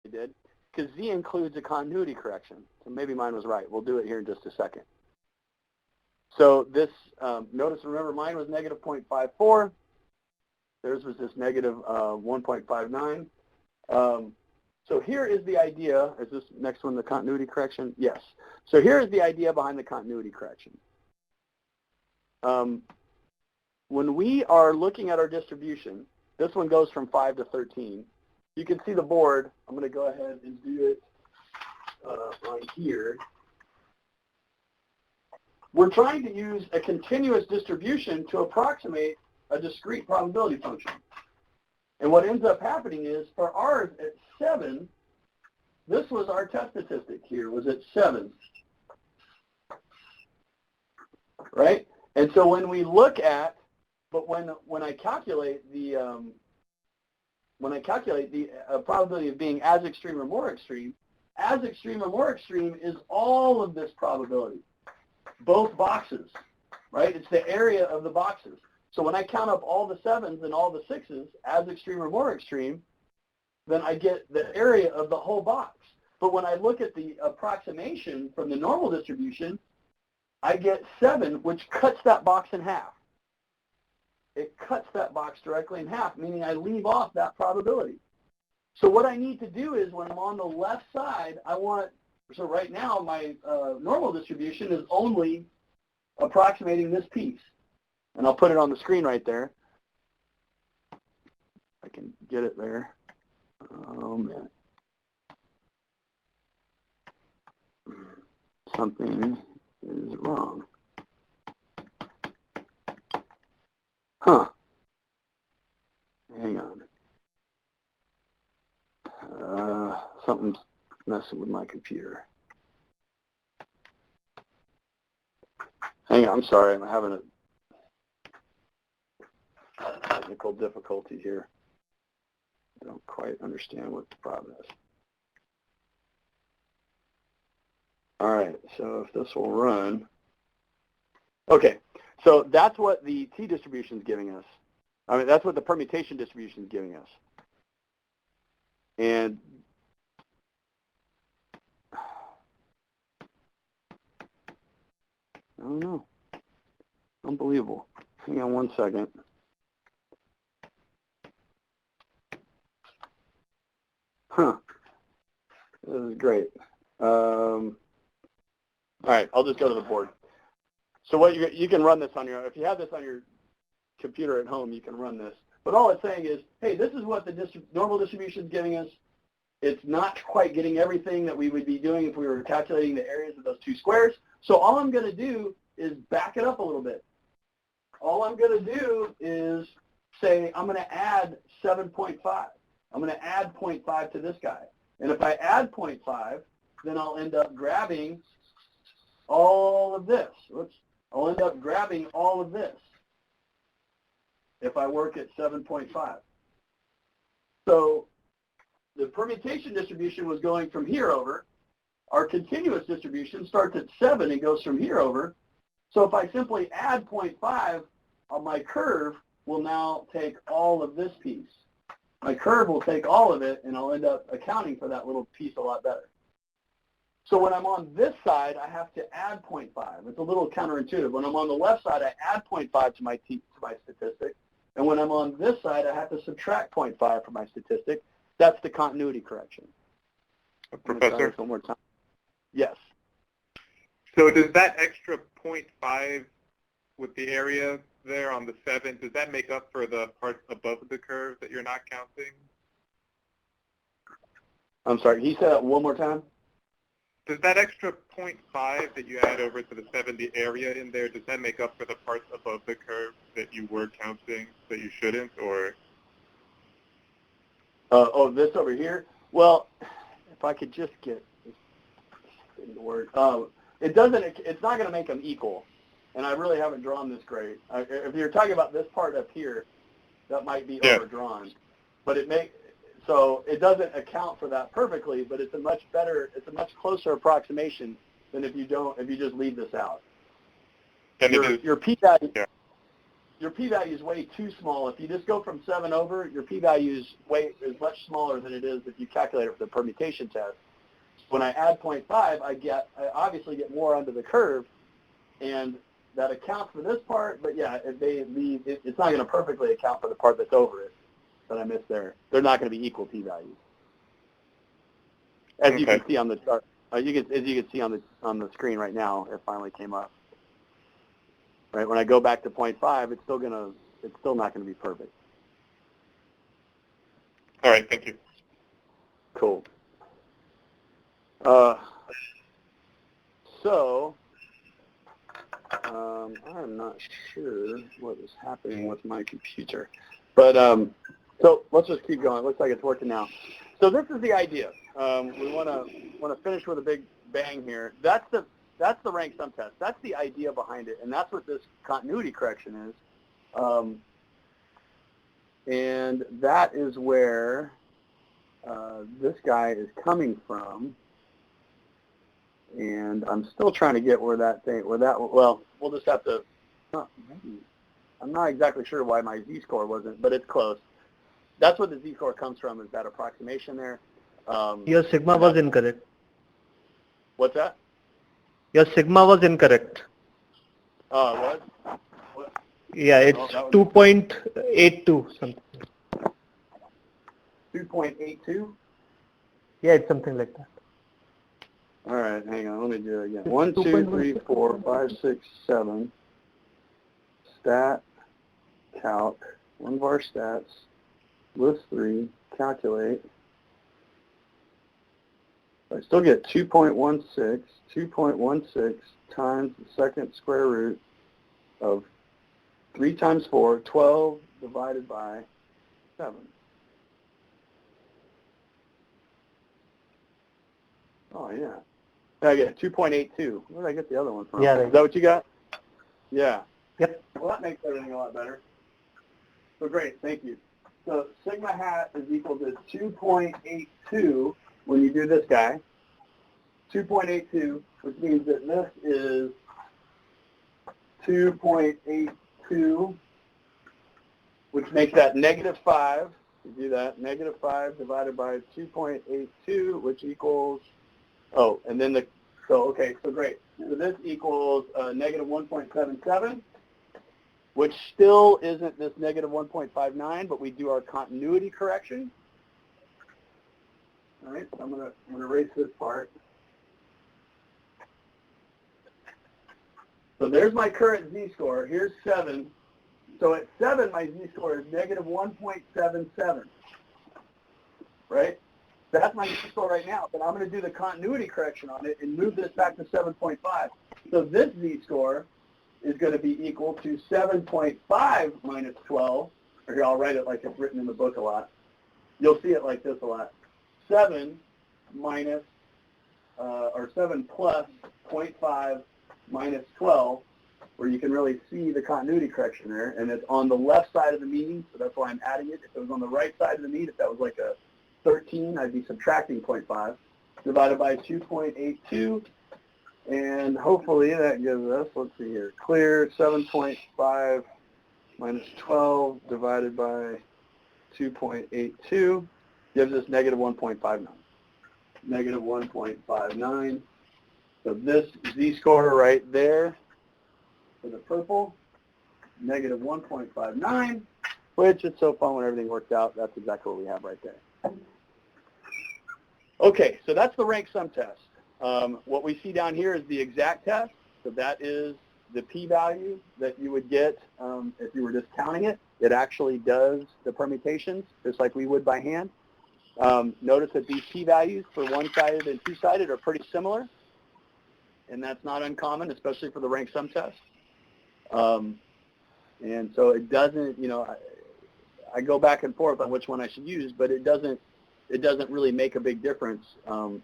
did, because Z includes a continuity correction. So maybe mine was right. We'll do it here in just a second. So this, notice, remember, mine was negative 0.54. Theirs was this negative 1.59. So here is the idea. Is this next one the continuity correction? Yes. So here is the idea behind the continuity correction. When we are looking at our distribution, this one goes from 5 to 13. You can see the board. I'm going to go ahead and do it on here. We're trying to use a continuous distribution to approximate a discrete probability function. And what ends up happening is for ours at 7, this was our test statistic here, was at 7. Right? And so when we look at, but when I calculate the probability of being as extreme or more extreme is all of this probability, both boxes, right? It's the area of the boxes. So when I count up all the 7s and all the 6s as extreme or more extreme, then I get the area of the whole box. But when I look at the approximation from the normal distribution, I get 7, which cuts that box in half. It cuts that box directly in half, meaning I leave off that probability. So what I need to do is when I'm on the left side, so right now my normal distribution is only approximating this piece. And I'll put it on the screen right there. I can get it there. Oh, man. Something is wrong. Huh. Hang on. Something's messing with my computer. Hang on, I'm sorry. I'm having a technical difficulty here. I don't quite understand what the problem is. All right, so if this will run. Okay, so that's what the T distribution is giving us. I mean, that's what the permutation distribution is giving us. And I don't know. Unbelievable. Hang on one second. Huh. This is great. All right, I'll just go to the board. So what you can run this on your, if you have this on your computer at home, you can run this. But all it's saying is, hey, this is what the normal distribution is giving us. It's not quite getting everything that we would be doing if we were calculating the areas of those two squares. So all I'm going to do is back it up a little bit. All I'm going to do is say I'm going to add 7.5. I'm going to add 0.5 to this guy. And if I add 0.5, then I'll end up grabbing all of this. Oops. I'll end up grabbing all of this if I work at 7.5. So the permutation distribution was going from here over. Our continuous distribution starts at 7 and goes from here over. So if I simply add 0.5, my curve will now take all of this piece. My curve will take all of it, and I'll end up accounting for that little piece a lot better. So when I'm on this side, I have to add 0.5. It's a little counterintuitive. When I'm on the left side, I add 0.5 to my statistic. And when I'm on this side, I have to subtract 0.5 from my statistic. That's the continuity correction. Professor? One more time. Yes. So does that extra 0.5 with the area there on the 7, does that make up for the parts above the curve that you're not counting? I'm sorry, can you say that one more time? Does that extra 0.5 that you add over to the 7, the area in there, does that make up for the parts above the curve that you were counting that you shouldn't, or? Oh, this over here? Well, if I could just get this word. It's not going to make them equal. And I really haven't drawn this great. If you're talking about this part up here, that might be overdrawn. But so it doesn't account for that perfectly, but it's a much closer approximation than if you just leave this out. And your p-value, your p-value is way too small. If you just go from 7 over, your p-value is much smaller than it is if you calculate it for the permutation test. When I add 0.5, I obviously get more under the curve, and that accounts for this part. But yeah, it's not going to perfectly account for the part that's over it that I missed there. They're not going to be equal p-values, as you can see on the chart. As you can see on the screen right now, it finally came up. Right, when I go back to 0.5, it's still not going to be perfect. All right, thank you. Cool. So I'm not sure what is happening with my computer, but so let's just keep going. Looks like it's working now. So this is the idea. We want to finish with a big bang here. That's the rank sum test. That's the idea behind it, and that's what this continuity correction is. And that is where this guy is coming from. And I'm still trying to get well, we'll just have to, I'm not exactly sure why my z-score wasn't, but it's close. That's what the z-score comes from, is that approximation there. Your sigma was incorrect. What's that? Your sigma was incorrect. What? Yeah, it's 2.82 something. 2.82? Yeah, it's something like that. All right, hang on. Let me do it again. 1, 2, 3, 4, 5, 6, 7. Stat, calc, one var stats, list 3, calculate. I still get 2.16. 2.16 times the second square root of 3 times 4, 12 divided by 7. Oh, yeah. I get 2.82. Where did I get the other one from? Yeah, Is that what you got? Yeah. Yep. Well, that makes everything a lot better. So great, thank you. So sigma hat is equal to 2.82 when you do this guy. 2.82, which means that this is 2.82, which makes that -5. You do that, -5 divided by 2.82, which equals, and then okay, so great. So this equals -1.77, which still isn't this -1.59, but we do our continuity correction. All right, so I'm gonna erase this part. So there's my current z-score. Here's 7. So at 7, my z-score is -1.77, right? That's my z-score right now, but I'm going to do the continuity correction on it and move this back to 7.5. So this z-score is going to be equal to 7.5 minus 12, or here, I'll write it like it's written in the book a lot. You'll see it like this a lot. 7 minus, or 7 plus 0.5 minus 12, where you can really see the continuity correction there, and it's on the left side of the mean, so that's why I'm adding it. If it was on the right side of the mean, if that was like a 13, I'd be subtracting 0.5, divided by 2.82, and hopefully that gives us, let's see here, clear 7.5 minus 12 divided by 2.82 gives us -1.59. -1.59. So this z-score right there for the purple, -1.59, which is so fun when everything works out. That's exactly what we have right there. Okay, so that's the rank sum test. What we see down here is the exact test. So that is the p-value that you would get if you were just counting it. It actually does the permutations just like we would by hand. Notice that these p-values for one-sided and two-sided are pretty similar. And that's not uncommon, especially for the rank sum test. And so it doesn't, I go back and forth on which one I should use, but it doesn't really make a big difference,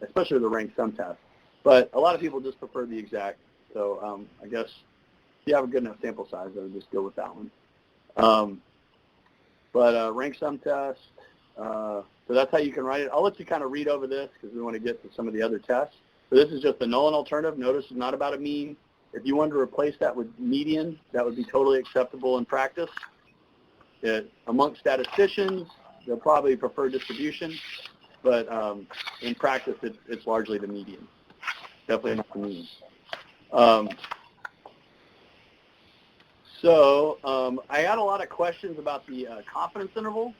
especially with the rank sum test. But a lot of people just prefer the exact. So I guess if you have a good enough sample size, I would just go with that one. But rank sum test, so that's how you can write it. I'll let you kind of read over this because we want to get to some of the other tests. So this is just the null and alternative. Notice it's not about a mean. If you wanted to replace that with median, that would be totally acceptable in practice. Amongst statisticians, they'll probably prefer distribution, but in practice, it's largely the median. Definitely not the mean. I had a lot of questions about the confidence interval.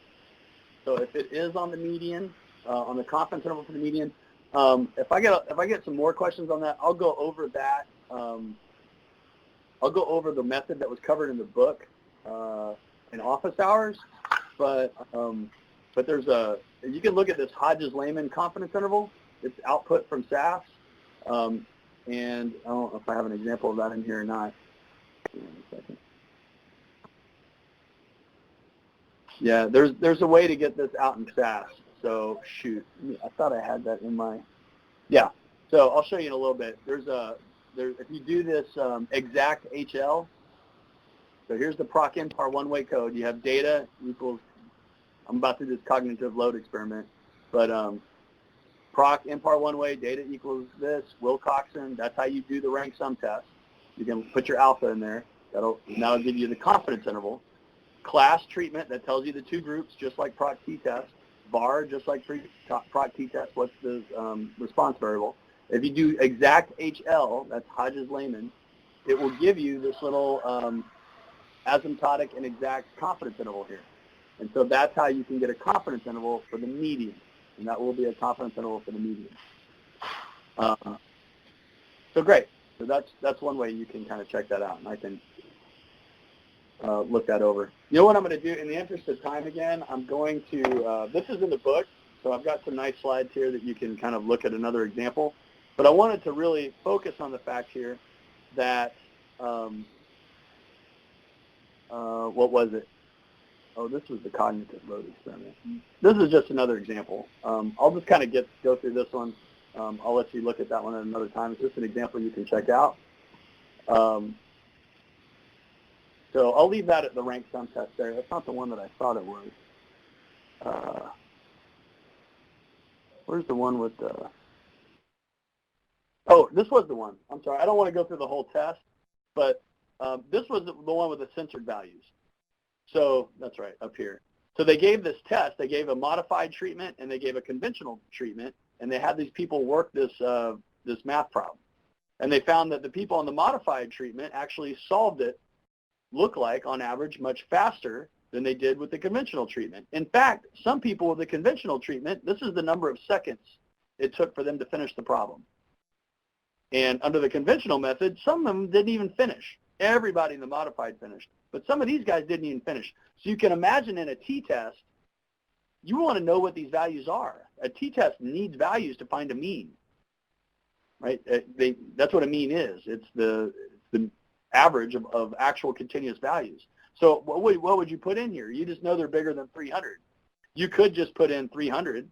So if it is on the median, on the confidence interval for the median, if I get some more questions on that, I'll go over that. I'll go over the method that was covered in the book in office hours. But there's you can look at this Hodges-Lehman confidence interval. It's output from SAS. And I don't know if I have an example of that in here or not. Hang on a second. Yeah, there's a way to get this out in SAS. So shoot, I thought I had that in my. Yeah. So I'll show you in a little bit. If you do this exact HL. So here's the proc impar one-way code. You have data equals. I'm about to do this cognitive load experiment, but proc impar one-way data equals this Wilcoxon. That's how you do the rank sum test. You can put your alpha in there. That'll now give you the confidence interval. Class treatment, that tells you the two groups, just like proc t-test. Var, just like proc t-test, what's the response variable. If you do exact HL, that's Hodges-Lehman, it will give you this little asymptotic and exact confidence interval here. And so that's how you can get a confidence interval for the median. And that will be a confidence interval for the median. So great. So that's one way you can kind of check that out. And I can look that over. You know what I'm going to do? In the interest of time again, I'm going to, this is in the book, so I've got some nice slides here that you can kind of look at another example. But I wanted to really focus on the fact here that, what was it? Oh, this was the cognitive load experiment. This is just another example. I'll just kind of go through this one. I'll let you look at that one at another time. It's just an example you can check out. So I'll leave that at the rank sum test there. That's not the one that I thought it was. Where's the one with the... Oh, this was the one. I'm sorry. I don't want to go through the whole test, but this was the one with the censored values. So that's right, up here. So they gave this test. They gave a modified treatment, and they gave a conventional treatment, and they had these people work this math problem. And they found that the people on the modified treatment actually solved it, look like, on average, much faster than they did with the conventional treatment. In fact, some people with the conventional treatment, this is the number of seconds it took for them to finish the problem. And under the conventional method, some of them didn't even finish. Everybody in the modified finished. But some of these guys didn't even finish. So you can imagine in a t-test, you want to know what these values are. A t-test needs values to find a mean, right? That's what a mean is. It's the average of actual continuous values. So what would you put in here? You just know they're bigger than 300. You could just put in 300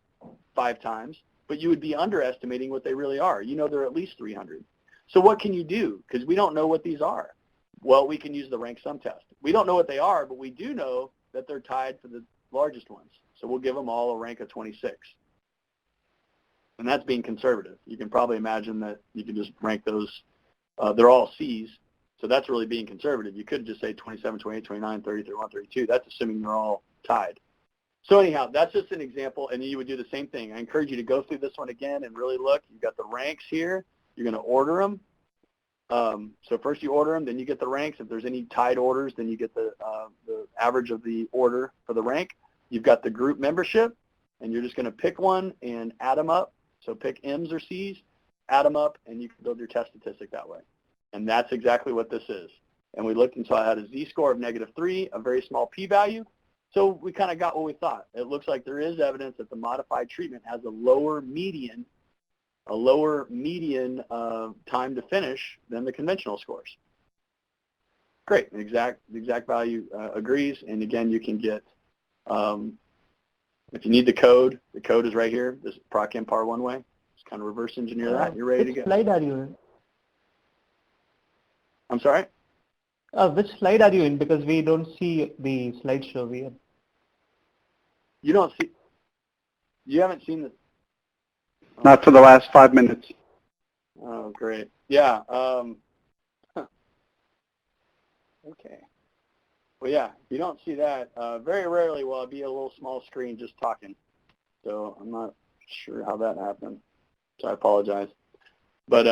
5 times, but you would be underestimating what they really are. You know they're at least 300. So what can you do? Because we don't know what these are. Well, we can use the rank sum test. We don't know what they are, but we do know that they're tied for the largest ones. So we'll give them all a rank of 26. And that's being conservative. You can probably imagine that you can just rank those. They're all C's. So that's really being conservative. You could just say 27, 28, 29, 30, 31, 32. That's assuming they're all tied. So anyhow, that's just an example, and you would do the same thing. I encourage you to go through this one again and really look. You've got the ranks here. You're going to order them. So first you order them, then you get the ranks. If there's any tied orders, then you get the average of the order for the rank. You've got the group membership, and you're just going to pick one and add them up. So pick M's or C's, add them up, and you can build your test statistic that way. And that's exactly what this is. And we looked and saw it had a z-score of -3, a very small p-value. So we kind of got what we thought. It looks like there is evidence that the modified treatment has a lower median time to finish than the conventional scores. Great. The exact value agrees. And again, you can get, if you need the code is right here. This proc impar one way. Just kind of reverse engineer that. You're ready to go. Which slide are you in? I'm sorry? Which slide are you in? Because we don't see the slideshow here. You haven't seen the... Not for the last 5 minutes. Oh, great. Yeah. Okay. Well, yeah, you don't see that. Very rarely will it be a little small screen just talking. So I'm not sure how that happened. So I apologize. But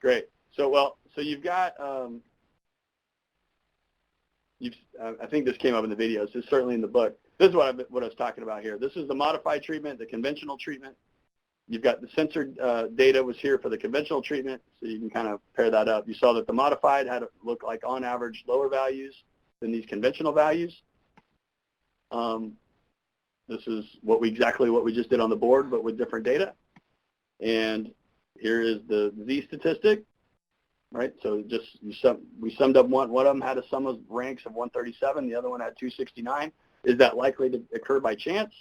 great. So you've got I think this came up in the videos. It's certainly in the book. This is what I was talking about here. This is the modified treatment, the conventional treatment. You've got the censored data was here for the conventional treatment, so you can kind of pair that up. You saw that the modified had to look like on average lower values than these conventional values. This is exactly what we just did on the board, but with different data. And here is the Z statistic, right? So we summed up one of them had a sum of ranks of 137, the other one had 269. Is that likely to occur by chance?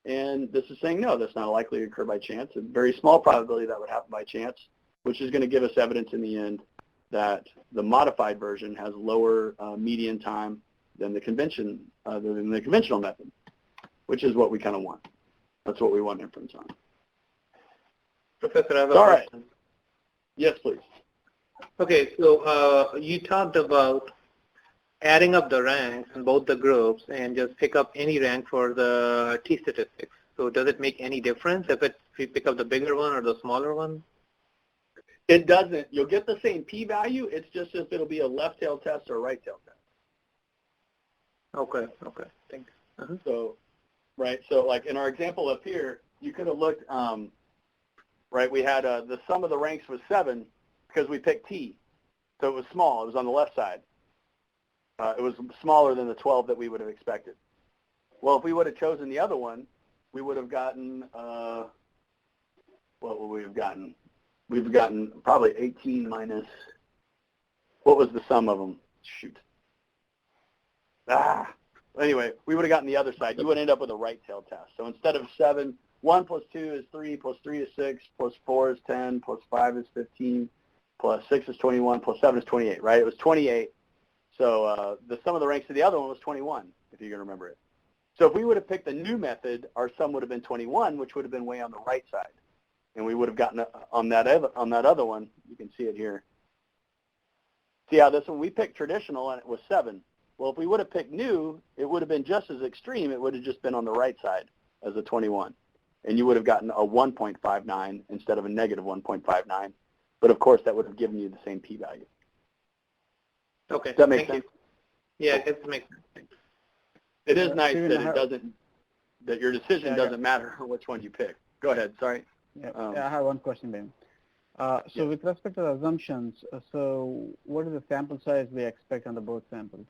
And this is saying, no, that's not likely to occur by chance. A very small probability that would happen by chance, which is going to give us evidence in the end that the modified version has lower median time than the conventional method, which is what we kind of want. That's what we want inference on. Professor, I have a All right. question. Yes, please. Okay, so you talked about adding up the ranks in both the groups and just pick up any rank for the T statistics. So does it make any difference if we pick up the bigger one or the smaller one? It doesn't. You'll get the same p-value. It's just if it'll be a left tail test or a right tail test. Okay, thanks. So, right, so like in our example up here, you could have looked, right, we had the sum of the ranks was 7 because we picked T. So it was small. It was on the left side. It was smaller than the 12 that we would have expected. Well, if we would have chosen the other one, we would have gotten, what would we have gotten? We've gotten probably 18 minus, what was the sum of them? Shoot. Anyway, we would have gotten the other side. You would end up with a right tail test. So instead of 7, 1 plus 2 is 3, plus 3 is 6, plus 4 is 10, plus 5 is 15, plus 6 is 21, plus 7 is 28, right? It was 28. So the sum of the ranks of the other one was 21, if you can remember it. So if we would have picked the new method, our sum would have been 21, which would have been way on the right side. And we would have gotten on that other one, you can see it here. See how this one, we picked traditional and it was 7. Well, if we would have picked new, it would have been just as extreme. It would have just been on the right side as a 21. And you would have gotten a 1.59 instead of a negative 1.59. But of course, that would have given you the same p-value. Okay. Does that make sense? Yeah, it makes sense. It is nice that your decision doesn't matter which one you pick. Go ahead. Sorry. Yeah, I have one question, Ben. So with respect to the assumptions, so what is the sample size we expect on the both samples?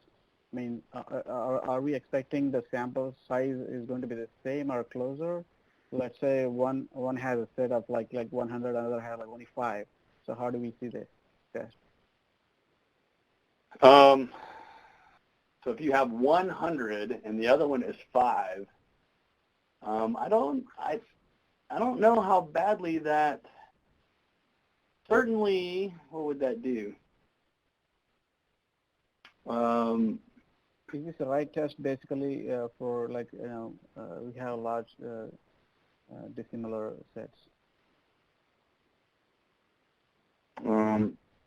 I mean, are we expecting the sample size is going to be the same or closer? Let's say one has a set of like 100, another has like only 5. So how do we see this test? So if you have 100 and the other one is 5, I don't know how badly that. Certainly, what would that do? Is this the right test basically for like, we have large dissimilar sets?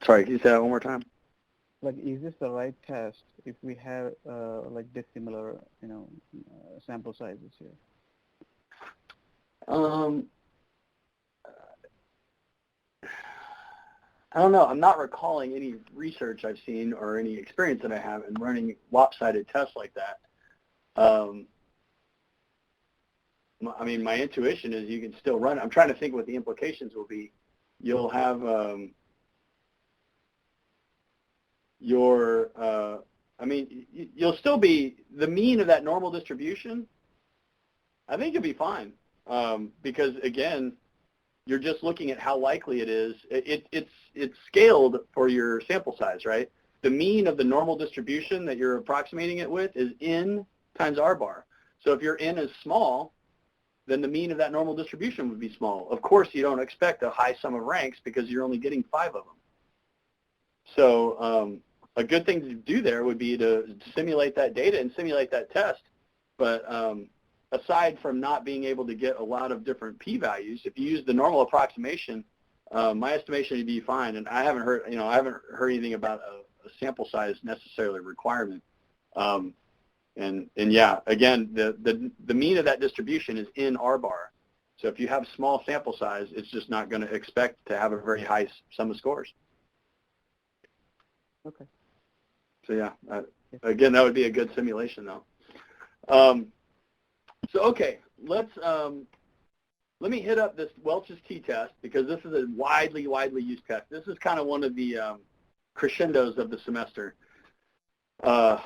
Sorry, can you say that one more time? Like, is this the right test if we have like dissimilar, sample sizes here? I don't know. I'm not recalling any research I've seen or any experience that I have in running lopsided tests like that. I mean, my intuition is you can still run it. I'm trying to think what the implications will be. You'll have you'll still be, the mean of that normal distribution, I think you'll be fine. Because, again, you're just looking at how likely it is. It's scaled for your sample size, right? The mean of the normal distribution that you're approximating it with is n times r bar. So if your n is small, then the mean of that normal distribution would be small. Of course, you don't expect a high sum of ranks because you're only getting 5 of them. So a good thing to do there would be to simulate that data and simulate that test. But aside from not being able to get a lot of different p-values, if you use the normal approximation, my estimation would be fine. And I haven't heard anything about a a sample size necessarily requirement. And yeah, again, the mean of that distribution is in R-bar. So if you have small sample size, it's just not going to expect to have a very high sum of scores. Okay. So yeah, again, that would be a good simulation though. So okay, let me hit up this Welch's t-test because this is a widely used test. This is kind of one of the crescendos of the semester. A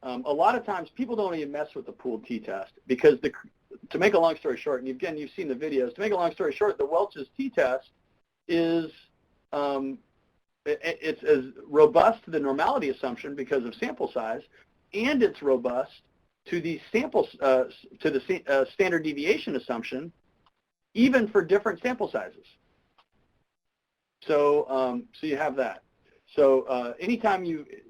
lot of times people don't even mess with the pooled t-test because to make a long story short, and again, you've seen the videos, to make a long story short, the Welch's t-test is it's as robust to the normality assumption because of sample size, and it's robust to the standard deviation assumption, even for different sample sizes. So so you have that. So anytime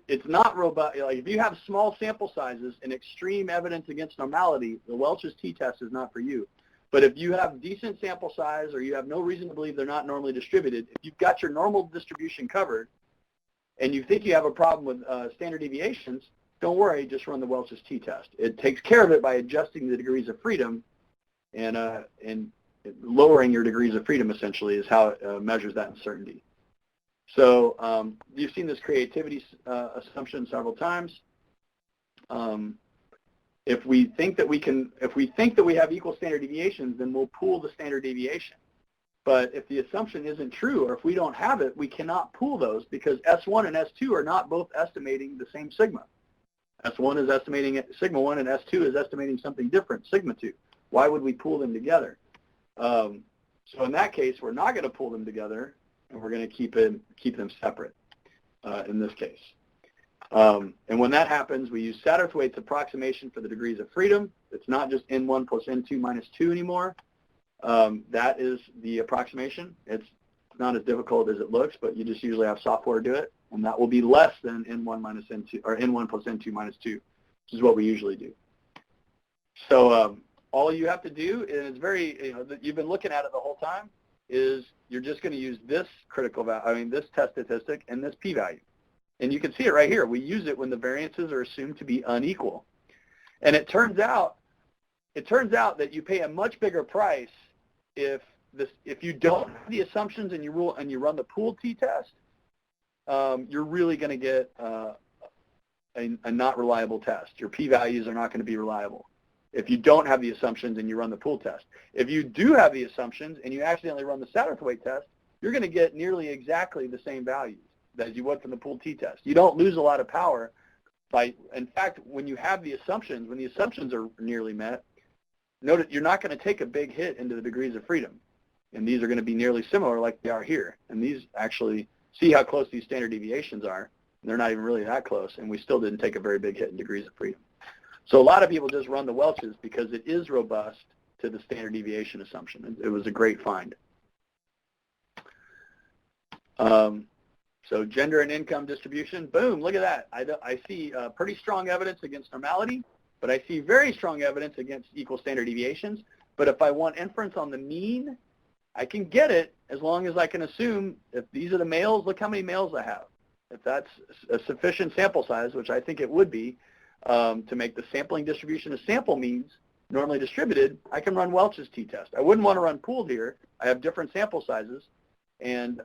it's not robust, like if you have small sample sizes and extreme evidence against normality, the Welch's t-test is not for you. But if you have decent sample size or you have no reason to believe they're not normally distributed, if you've got your normal distribution covered and you think you have a problem with standard deviations, don't worry, just run the Welch's t-test. It takes care of it by adjusting the degrees of freedom and lowering your degrees of freedom essentially is how it measures that uncertainty. So you've seen this creativity assumption several times. If we think that we have equal standard deviations, then we'll pool the standard deviation. But if the assumption isn't true, or if we don't have it, we cannot pool those because S1 and S2 are not both estimating the same sigma. S1 is estimating sigma 1, and S2 is estimating something different, sigma 2. Why would we pool them together? So in that case, we're not going to pool them together, and we're going to keep them separate in this case. And when that happens, we use Satterthwaite's approximation for the degrees of freedom. It's not just N1 plus N2 minus 2 anymore. That is the approximation. It's not as difficult as it looks, but you just usually have software do it, and that will be less than N1 minus N2, or N1 plus N2 minus 2, which is what we usually do. So all you have to do, and it's very, you've been looking at it the whole time, is you're just going to use this critical value, this test statistic and this p-value. And you can see it right here. We use it when the variances are assumed to be unequal. And it turns out that you pay a much bigger price if you don't have the assumptions and you run the pooled t-test. You're really going to get a not reliable test. Your p-values are not going to be reliable if you don't have the assumptions and you run the pooled test. If you do have the assumptions and you accidentally run the Satterthwaite test, you're going to get nearly exactly the same values as you would from the pooled t-test. You don't lose a lot of power in fact, when you have the assumptions, when the assumptions are nearly met, note you're not going to take a big hit into the degrees of freedom. And these are going to be nearly similar like they are here. And these actually, see how close these standard deviations are. They're not even really that close, and we still didn't take a very big hit in degrees of freedom. So a lot of people just run the Welch's because it is robust to the standard deviation assumption. It was a great find. So gender and income distribution, boom, look at that. I see pretty strong evidence against normality, but I see very strong evidence against equal standard deviations. But if I want inference on the mean, I can get it as long as I can assume if these are the males, look how many males I have. If that's a sufficient sample size, which I think it would be, to make the sampling distribution of sample means normally distributed, I can run Welch's t-test. I wouldn't want to run pooled here. I have different sample sizes and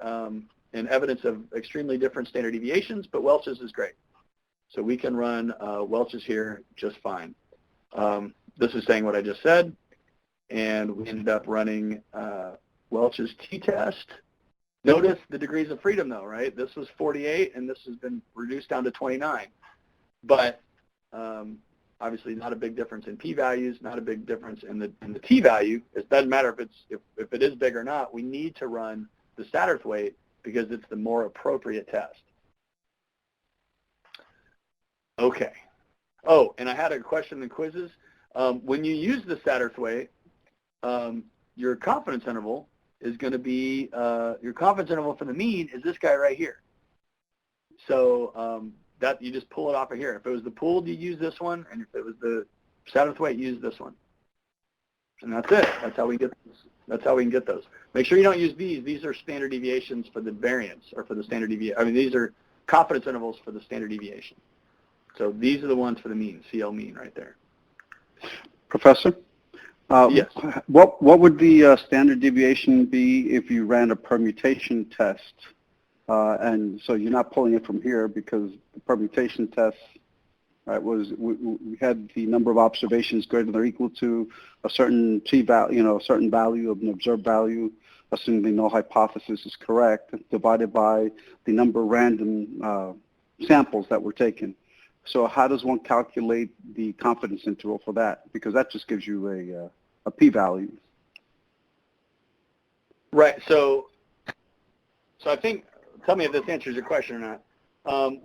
evidence of extremely different standard deviations, but Welch's is great. So we can run Welch's here just fine. This is saying what I just said, and we ended up running Welch's t-test. Notice the degrees of freedom though, right? This was 48, and this has been reduced down to 29. But obviously not a big difference in p-values, not a big difference in the t-value. It doesn't matter if it is big or not. We need to run the Satterthwaite because it's the more appropriate test. Okay. Oh, and I had a question in the quizzes. When you use the Satterthwaite, your confidence interval is going to be, your confidence interval for the mean is this guy right here. So that you just pull it off of here. If it was the pooled, you use this one, and if it was the Satterthwaite, you use this one. And that's it. That's how we get this. That's how we can get those. Make sure you don't use these. These are standard deviations for the variance or for the standard deviation. I mean, these are confidence intervals for the standard deviation. So these are the ones for the mean, CL mean right there. Professor? Yes. What would the standard deviation be if you ran a permutation test? And so you're not pulling it from here because the permutation test was we had the number of observations greater than or equal to a certain t-value, a certain value of an observed value, assuming the null hypothesis is correct, divided by the number of random samples that were taken. So how does one calculate the confidence interval for that? Because that just gives you a p-value. Right. So I think, tell me if this answers your question or not.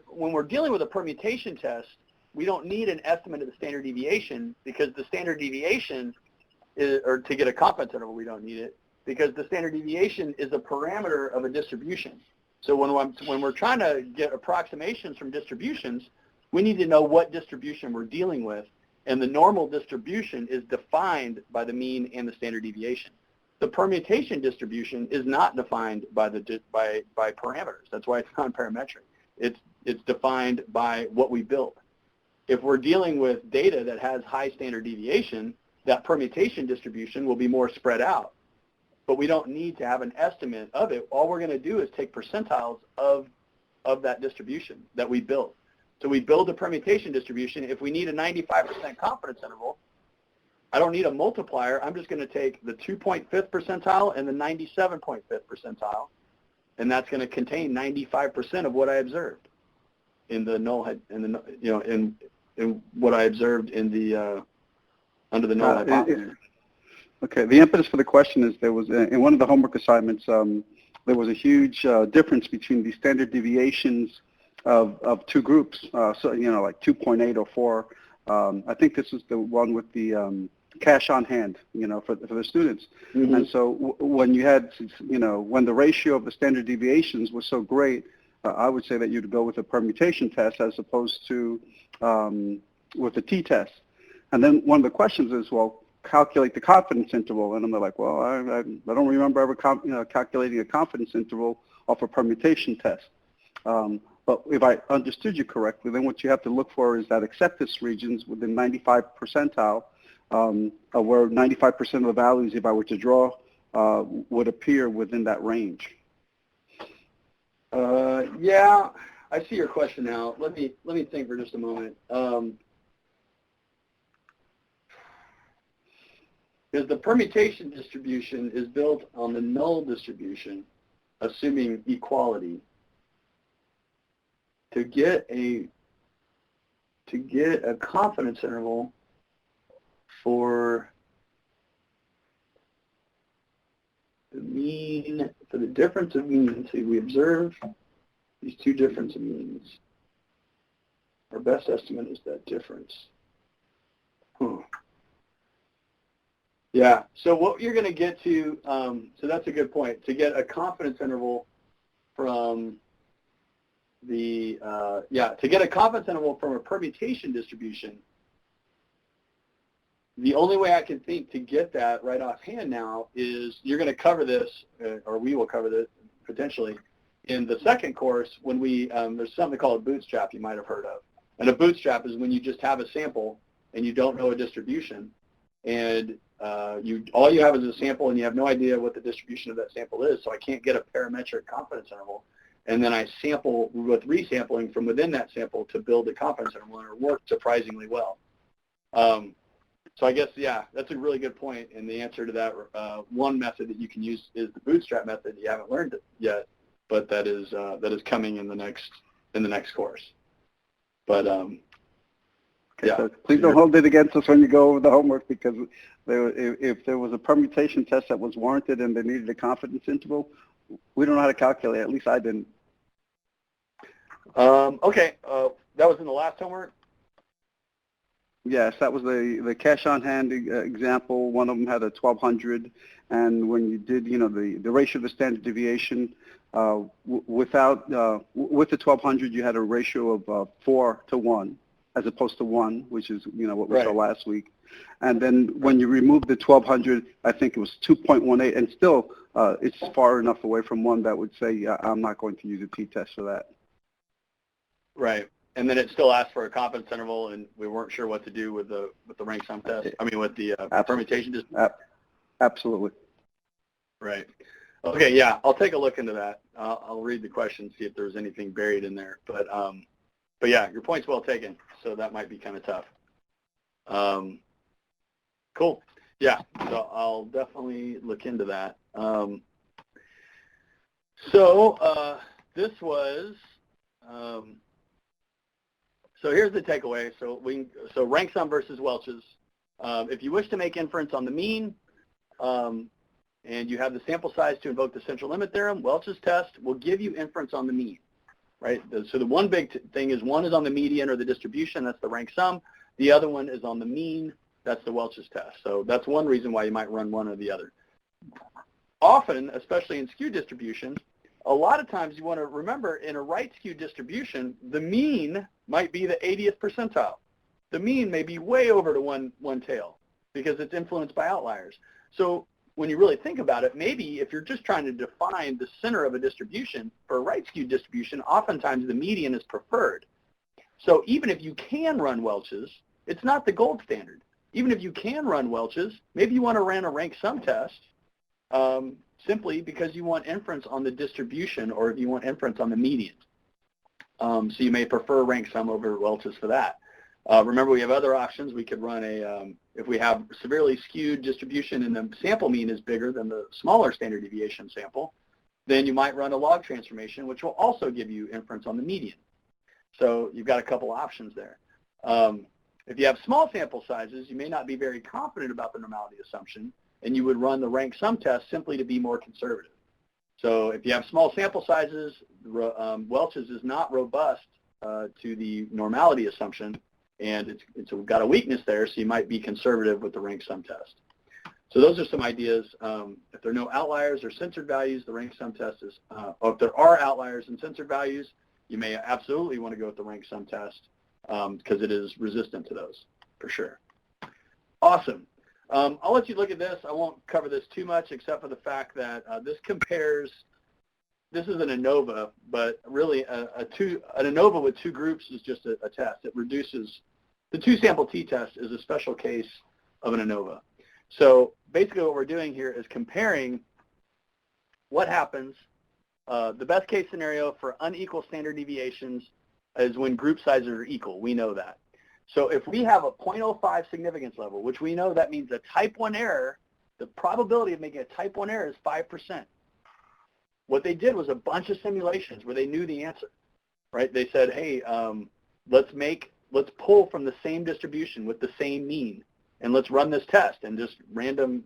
When we're dealing with a permutation test, we don't need an estimate of the standard deviation because the standard deviation or to get a confidence interval, we don't need it because the standard deviation is a parameter of a distribution. So when we're trying to get approximations from distributions, we need to know what distribution we're dealing with, and the normal distribution is defined by the mean and the standard deviation. The permutation distribution is not defined by parameters. That's why it's non-parametric. It's defined by what we build. If we're dealing with data that has high standard deviation, that permutation distribution will be more spread out. But we don't need to have an estimate of it. All we're going to do is take percentiles of that distribution that we build. So we build a permutation distribution. If we need a 95% confidence interval, I don't need a multiplier. I'm just going to take the 2.5th percentile and the 97.5th percentile, and that's going to contain 95% of what I observed in the null, in what I observed in the under the null hypothesis. Okay. The impetus for the question is there was in one of the homework assignments there was a huge difference between the standard deviations of two groups. So like 2.8 or 4. I think this is the one with the cash on hand, for the students. Mm-hmm. And so when you had, when the ratio of the standard deviations was so great, I would say that you'd go with a permutation test as opposed to with a t-test. And then one of the questions is, well, calculate the confidence interval. And I'm like, well, I don't remember ever calculating a confidence interval off a permutation test. But if I understood you correctly, then what you have to look for is that acceptance regions within 95 percentile, where 95% of the values, if I were to draw, would appear within that range. Yeah, I see your question now. Let me think for just a moment. Because the permutation distribution is built on the null distribution, assuming equality. To get a confidence interval for the mean, for the difference of means, see, we observe these two difference of means. Our best estimate is that difference. Yeah, so what you're going to get to, so that's a good point, to get a confidence interval from the, to get a confidence interval from a permutation distribution, the only way I can think to get that right offhand now is you're going to cover this, or we will cover this potentially, in the second course when we, there's something called a bootstrap you might have heard of. And a bootstrap is when you just have a sample and you don't know a distribution, and all you have is a sample and you have no idea what the distribution of that sample is, so I can't get a parametric confidence interval. And then I sample with resampling from within that sample to build a confidence interval, and it worked surprisingly well. So I guess, yeah, that's a really good point, and the answer to that, one method that you can use is the bootstrap method. You haven't learned it yet, but that is coming in the next course. But yeah. So please don't hold it against us when you go over the homework, because if there was a permutation test that was warranted and they needed a confidence interval, we don't know how to calculate. At least I didn't. Okay, that was in the last homework? Yes, that was the cash on hand example. One of them had a 1200, and when you did, the ratio of the standard deviation, with the 1200, you had a ratio of 4 to 1, as opposed to 1, which is what we saw last week. And then when you remove the 1200, I think it was 2.18, and still it's far enough away from one that would say, I'm not going to use a t-test for that. Right. And then it still asked for a confidence interval, and we weren't sure what to do with the rank sum test. I mean, with the permutation. Absolutely. Right. Okay. Yeah, I'll take a look into that. I'll read the question, see if there's anything buried in there. But yeah, your point's well taken. So that might be kind of tough. Cool. Yeah. So I'll definitely look into that. This was. So here's the takeaway. So rank sum versus Welch's. If you wish to make inference on the mean, and you have the sample size to invoke the central limit theorem, Welch's test will give you inference on the mean, right? So the one big thing is one is on the median or the distribution, that's the rank sum. The other one is on the mean, that's the Welch's test. So that's one reason why you might run one or the other. Often, especially in skewed distributions, a lot of times you want to remember in a right skewed distribution, the mean might be the 80th percentile. The mean may be way over to one tail because it's influenced by outliers. So when you really think about it, maybe if you're just trying to define the center of a distribution, for a right skewed distribution, oftentimes the median is preferred. So even if you can run Welch's, it's not the gold standard. Even if you can run Welch's, maybe you want to run a rank sum test simply because you want inference on the distribution or if you want inference on the median. So you may prefer rank sum over Welch's for that. Remember, we have other options. We could run if we have severely skewed distribution and the sample mean is bigger than the smaller standard deviation sample, then you might run a log transformation, which will also give you inference on the median. So you've got a couple options there. If you have small sample sizes, you may not be very confident about the normality assumption, and you would run the rank sum test simply to be more conservative. So if you have small sample sizes, Welch's is not robust to the normality assumption, and it's got a weakness there, so you might be conservative with the rank sum test. So those are some ideas. If there are no outliers or censored values, the rank sum test is, or if there are outliers and censored values, you may absolutely want to go with the rank sum test because it is resistant to those, for sure. Awesome. I'll let you look at this. I won't cover this too much except for the fact that this compares, this is an ANOVA, but really an ANOVA with two groups is just a test. It reduces, the two-sample t-test is a special case of an ANOVA. So basically what we're doing here is comparing what happens. The best case scenario for unequal standard deviations is when group sizes are equal. We know that. So if we have a 0.05 significance level, which we know that means a type 1 error, the probability of making a type 1 error is 5%. What they did was a bunch of simulations where they knew the answer, right? They said, hey, let's pull from the same distribution with the same mean, and let's run this test, and just random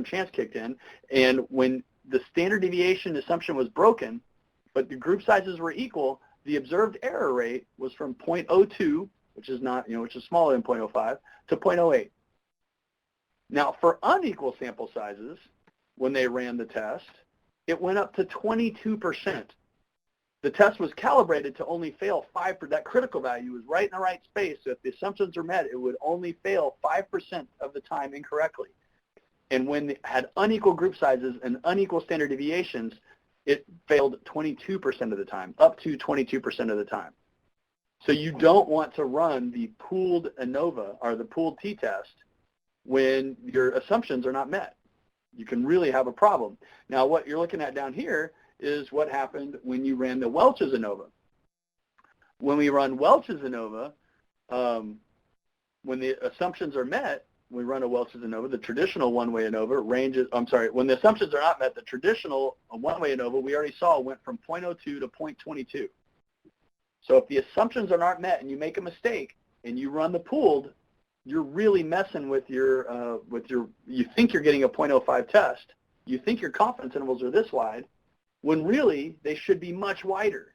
chance kicked in. And when the standard deviation assumption was broken, but the group sizes were equal, the observed error rate was from 0.02, which is not, which is smaller than 0.05, to 0.08. Now, for unequal sample sizes, when they ran the test, it went up to 22%. The test was calibrated to only fail 5%. That critical value was right in the right space. So if the assumptions are met, it would only fail 5% of the time incorrectly. And when it had unequal group sizes and unequal standard deviations, it failed 22% of the time, up to 22% of the time. So you don't want to run the pooled ANOVA or the pooled t-test when your assumptions are not met. You can really have a problem. Now, what you're looking at down here is what happened when you ran the Welch's ANOVA. When we run Welch's ANOVA, when the assumptions are met, we run a Welch's ANOVA, the traditional one-way ANOVA ranges, when the assumptions are not met, the traditional one-way ANOVA, we already saw, went from 0.02 to 0.22. So if the assumptions are not met and you make a mistake and you run the pooled, you're really messing with your, you think you're getting a 0.05 test. You think your confidence intervals are this wide, when really they should be much wider.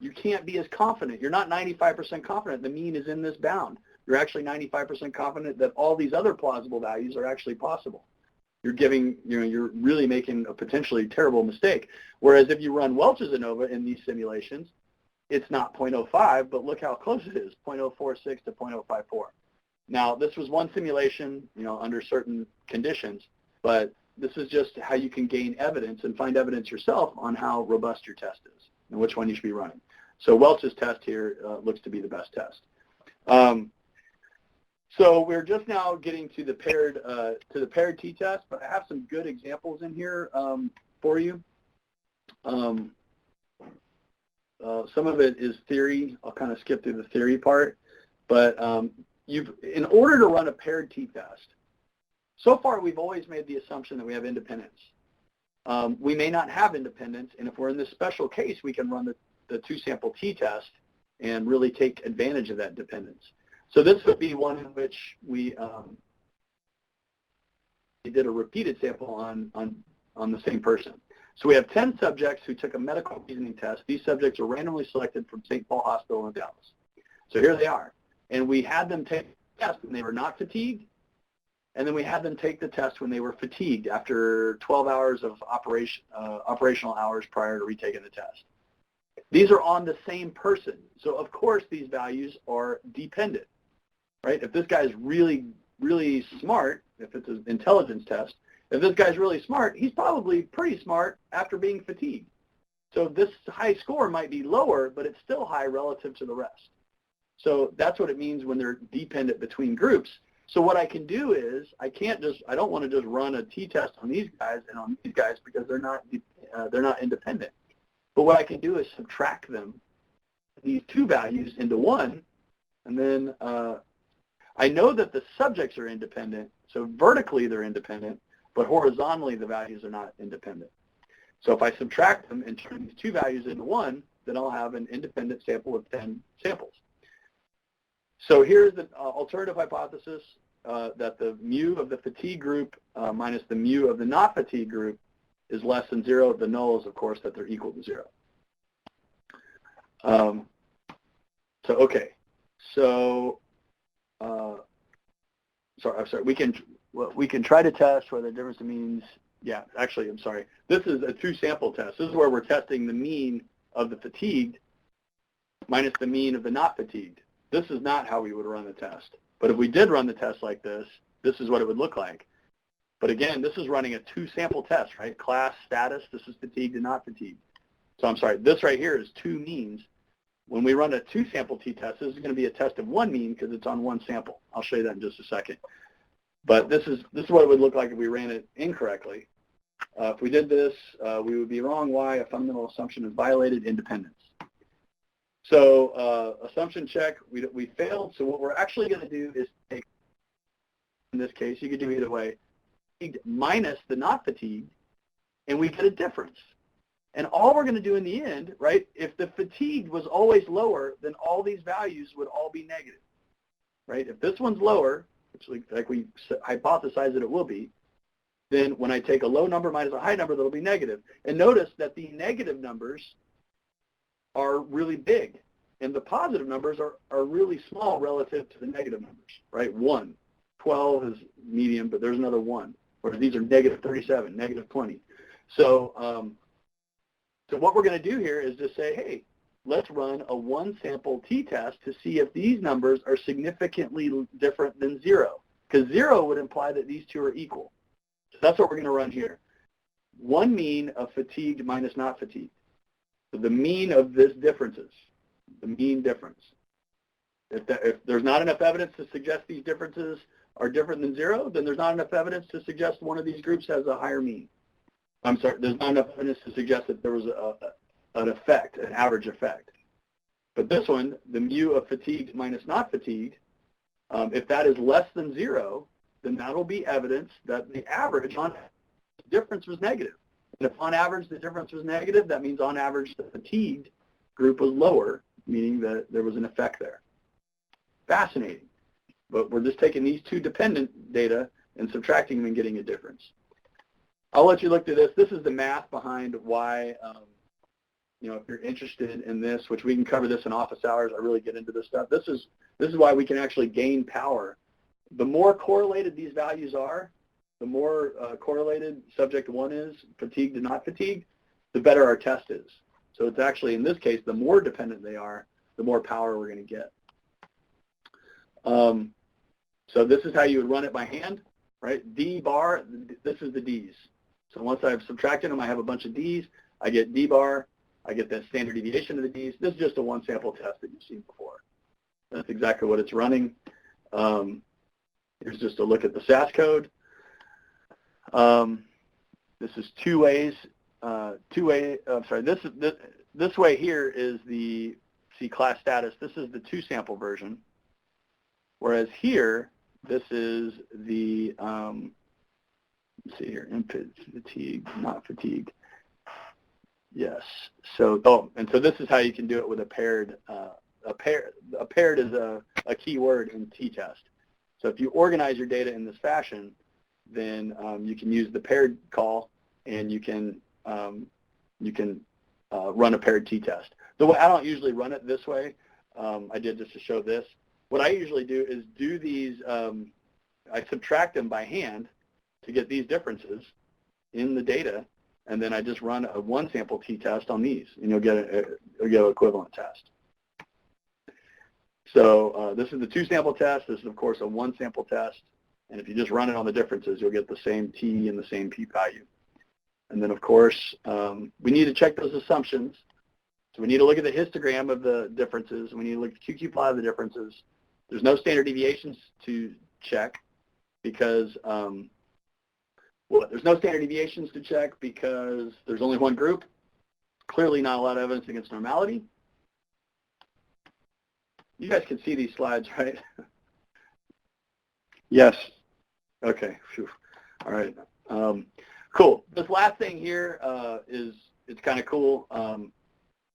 You can't be as confident. You're not 95% confident the mean is in this bound. You're actually 95% confident that all these other plausible values are actually possible. You're giving, you're really making a potentially terrible mistake. Whereas if you run Welch's ANOVA in these simulations, it's not 0.05, but look how close it is, 0.046 to 0.054. Now, this was one simulation, under certain conditions, but this is just how you can gain evidence and find evidence yourself on how robust your test is and which one you should be running. So Welch's test here looks to be the best test. So we're just now getting to the paired t-test, but I have some good examples in here for you. Some of it is theory. I'll kind of skip through the theory part, but in order to run a paired t-test, so far we've always made the assumption that we have independence. We may not have independence, and if we're in this special case, we can run the two-sample t-test and really take advantage of that dependence. So this would be one in which we did a repeated sample on the same person. So we have 10 subjects who took a medical reasoning test. These subjects are randomly selected from St. Paul Hospital in Dallas. So here they are. And we had them take the test when they were not fatigued, and then we had them take the test when they were fatigued after 12 hours of operational hours prior to retaking the test. These are on the same person. So of course these values are dependent, right? If this guy's really, really smart, if it's an intelligence test, if this guy's really smart, he's probably pretty smart after being fatigued. So this high score might be lower, but it's still high relative to the rest. So that's what it means when they're dependent between groups. So what I can do is I don't want to just run a t-test on these guys and on these guys because they're not independent. But what I can do is subtract them, these two values, into one, and then I know that the subjects are independent, so vertically they're independent, but horizontally the values are not independent. So if I subtract them and turn these two values into one, then I'll have an independent sample of 10 samples. So here's the alternative hypothesis that the mu of the fatigue group minus the mu of the not fatigue group is less than 0. The null is, of course, that they're equal to 0. We can try to test whether the difference means, I'm sorry. This is a two-sample test. This is where we're testing the mean of the fatigued minus the mean of the not fatigued. This is not how we would run the test. But if we did run the test like this, this is what it would look like. But again, this is running a two-sample test, right? Class, status, this is fatigued and not fatigued. So I'm sorry, this right here is two means. When we run a two-sample t-test, this is going to be a test of one mean because it's on one sample. I'll show you that in just a second. But this is what it would look like if we ran it incorrectly. If we did this, we would be wrong. Why? A fundamental assumption is violated: independence. So assumption check, we failed. So what we're actually going to do is take, in this case, you could do either way, minus the not fatigued, and we get a difference. And all we're going to do in the end, right, if the fatigued was always lower, then all these values would all be negative, right? If this one's lower, which like we hypothesize that it will be, then when I take a low number minus a high number, that'll be negative. And notice that the negative numbers are really big, and the positive numbers are really small relative to the negative numbers, right? 1, 12 is medium, but there's another 1. Or these are negative 37, negative 20. So what we're going to do here is just say, hey, let's run a one-sample t-test to see if these numbers are significantly different than 0, because 0 would imply that these two are equal. So that's what we're going to run here. One mean of fatigued minus not fatigued. So the mean of this differences, the mean difference. If there's not enough evidence to suggest these differences are different than 0, then there's not enough evidence to suggest one of these groups has a higher mean. I'm sorry, there's not enough evidence to suggest that there was an effect, an average effect. But this one, the mu of fatigued minus not fatigued, if that is less than 0, then that'll be evidence that the average on difference was negative. And if on average the difference was negative, that means on average the fatigued group was lower, meaning that there was an effect there. Fascinating. But we're just taking these two dependent data and subtracting them and getting a difference. I'll let you look through this. This is the math behind why, if you're interested in this, which we can cover this in office hours, I really get into this stuff. This is why we can actually gain power. The more correlated these values are, the more correlated subject 1 is, fatigued and not fatigued, the better our test is. So it's actually, in this case, the more dependent they are, the more power we're going to get. So this is how you would run it by hand, right? D bar, this is the D's. So once I've subtracted them, I have a bunch of D's. I get D bar. I get that standard deviation of the D's. This is just a one sample test that you've seen before. That's exactly what it's running. Here's just a look at the SAS code. This is two ways. This way here is the class status. This is the two sample version. Whereas here, this is the, let's see here, input fatigue, not fatigued. Yes. So, and so this is how you can do it with a paired. A paired is a key word in t-test. So if you organize your data in this fashion, then you can use the paired call, and you can run a paired t-test. The way I don't usually run it this way. I did just to show this. What I usually do is do these. I subtract them by hand to get these differences in the data, and then I just run a one sample t-test on these, and you'll get an equivalent test. So this is the two sample test. This is, of course, a one sample test. And if you just run it on the differences, you'll get the same T and the same P value. And then, of course, we need to check those assumptions. So we need to look at the histogram of the differences. We need to look at the QQ plot of the differences. There's no standard deviations to check because, there's no standard deviations to check because there's only one group. Clearly not a lot of evidence against normality. You guys can see these slides, right? Yes. Okay. Phew. All right. Cool. This last thing here it's kind of cool.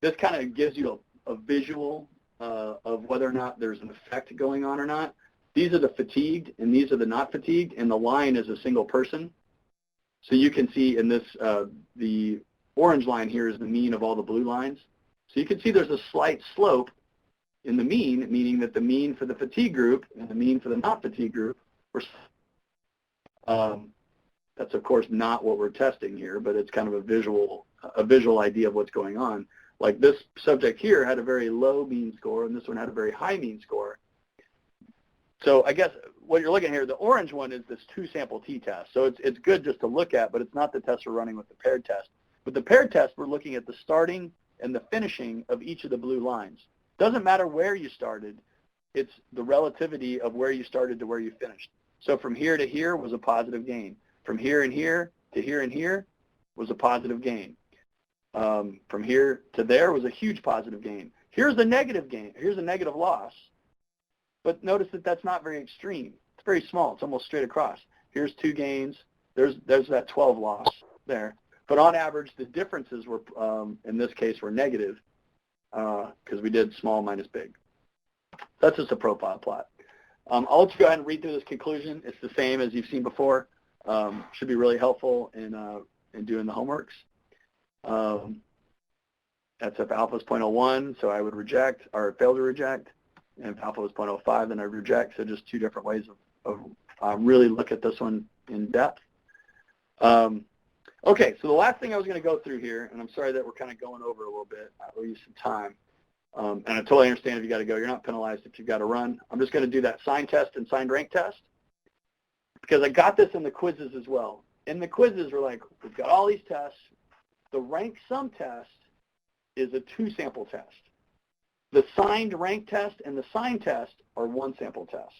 This kind of gives you a visual of whether or not there's an effect going on or not. These are the fatigued, and these are the not fatigued, and the line is a single person. So you can see in this, the orange line here is the mean of all the blue lines. So you can see there's a slight slope in the mean, meaning that the mean for the fatigue group and the mean for the not fatigue group were, that's of course not what we're testing here, but it's kind of a visual idea of what's going on. Like this subject here had a very low mean score, and this one had a very high mean score. So I guess what you're looking at here, the orange one is this two sample t-test. So it's good just to look at, but it's not the test we're running with the paired test. With the paired test, we're looking at the starting and the finishing of each of the blue lines. Doesn't matter where you started, it's the relativity of where you started to where you finished. So from here to here was a positive gain. From here and here to here and here was a positive gain. From here to there was a huge positive gain. Here's a negative gain. Here's a negative loss. But notice that that's not very extreme. It's very small. It's almost straight across. Here's two gains. There's that 12 loss there. But on average, the differences were, in this case, were negative because we did small minus big. That's just a profile plot. I'll let you go ahead and read through this conclusion. It's the same as you've seen before. Should be really helpful in doing the homeworks. That's if alpha is 0.01, so I would reject or fail to reject. And if alpha was 0.05, then I reject. So just two different ways of really look at this one in depth. Okay, so the last thing I was going to go through here, and I'm sorry that we're kind of going over a little bit. I owe you some time. And I totally understand if you got to go. You're not penalized if you've got to run. I'm just going to do that sign test and signed rank test because I got this in the quizzes as well. In the quizzes, we're like, we've got all these tests. The rank sum test is a two sample test. The signed rank test and the sign test are one sample tests.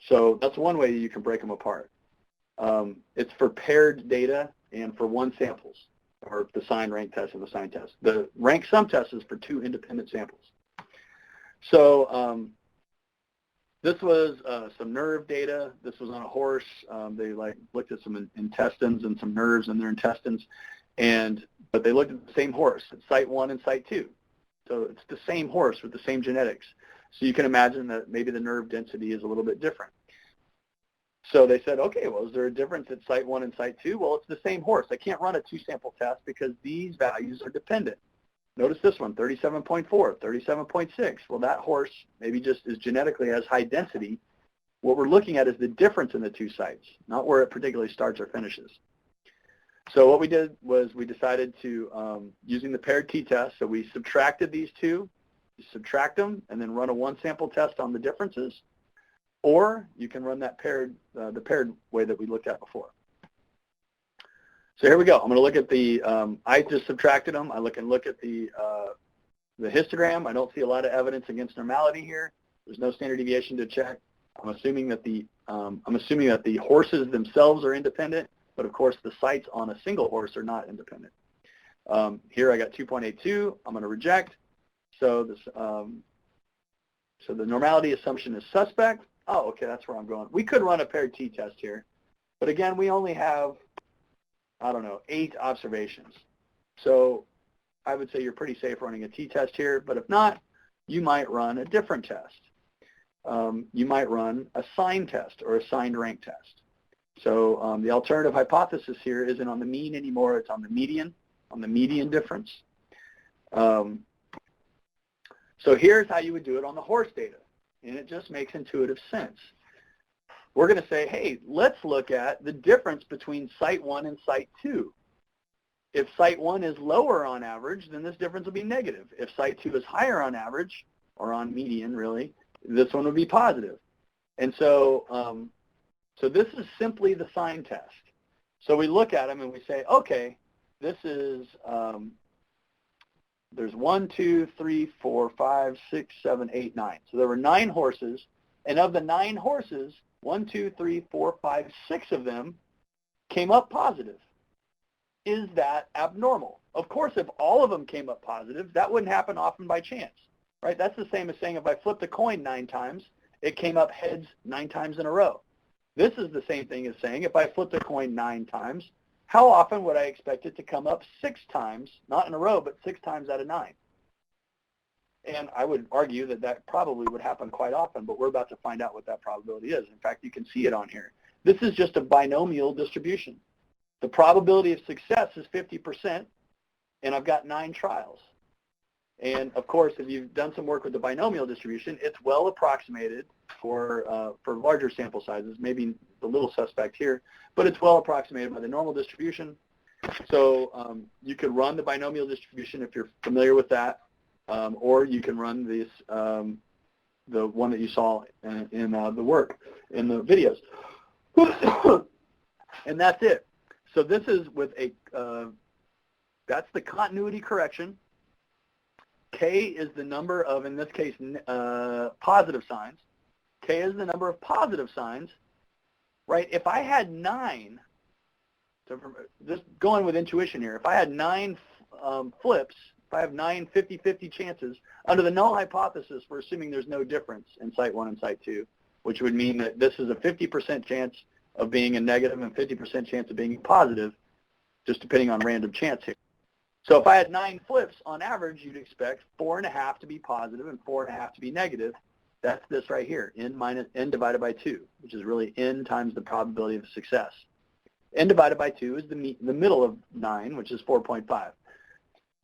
So that's one way you can break them apart. It's for paired data and for one samples, or the signed rank test and the sign test. The rank sum test is for two independent samples. So this was some nerve data. This was on a horse. They looked at some intestines and some nerves in their intestines, but they looked at the same horse at site 1 and site 2. So it's the same horse with the same genetics. So you can imagine that maybe the nerve density is a little bit different. So they said, okay, well, is there a difference at site 1 and site 2? Well, it's the same horse. I can't run a two-sample test because these values are dependent. Notice this one, 37.4, 37.6. Well, that horse maybe just is genetically has high density. What we're looking at is the difference in the two sites, not where it particularly starts or finishes. So what we did was we decided to, using the paired t-test, so we subtracted these two, subtract them, and then run a one-sample test on the differences. or you can run that paired, the paired way that we looked at before. So here we go. I'm going to look at the, I just subtracted them. I can look at the histogram. I don't see a lot of evidence against normality here. There's no standard deviation to check. I'm assuming that the horses themselves are independent, but of course the sites on a single horse are not independent. Here I got 2.82. I'm going to reject. So this, so the normality assumption is suspect. Oh, okay, that's where I'm going. We could run a paired t-test here, but again, we only have, I don't know, 8 observations. So I would say you're pretty safe running a t-test here, but if not, you might run a different test. You might run a sign test or a signed rank test. So the alternative hypothesis here isn't on the mean anymore, it's on the median difference. So here's how you would do it on the horse data, and it just makes intuitive sense. We're going to say, hey, let's look at the difference between site 1 and site 2. If site 1 is lower on average, then this difference will be negative. If site 2 is higher on average, or on median really, this one would be positive. And so, so this is simply the sign test. So we look at them and we say, okay, this is, there's 1, 2, 3, 4, 5, 6, 7, 8, 9. So there were 9 horses, and of the 9 horses, 1, 2, 3, 4, 5, 6 of them came up positive. Is that abnormal? Of course, if all of them came up positive, that wouldn't happen often by chance, right? That's the same as saying if I flipped a coin 9 times, it came up heads 9 times in a row. This is the same thing as saying if I flipped a coin 9 times, how often would I expect it to come up 6 times, not in a row, but 6 times out of 9? And I would argue that that probably would happen quite often, but we're about to find out what that probability is. In fact, you can see it on here. This is just a binomial distribution. The probability of success is 50%, and I've got 9 trials. And of course, if you've done some work with the binomial distribution, it's well approximated for larger sample sizes, maybe a little suspect here, but it's well approximated by the normal distribution. So you could run the binomial distribution if you're familiar with that, or you can run this, the one that you saw in the work, in the videos. And that's it. So this is with a, that's the continuity correction. K is the number of, in this case, positive signs. K is the number of positive signs, right? If I had 9, so just going with intuition here, if I had 9 flips, if I have 9 50-50 chances, under the null hypothesis, we're assuming there's no difference in site 1 and site 2, which would mean that this is a 50% chance of being a negative and 50% chance of being positive, just depending on random chance here. So if I had 9 flips, on average, you'd expect 4.5 to be positive and 4.5 to be negative. That's this right here, n divided by 2, which is really n times the probability of success. N divided by 2 is the middle of 9, which is 4.5.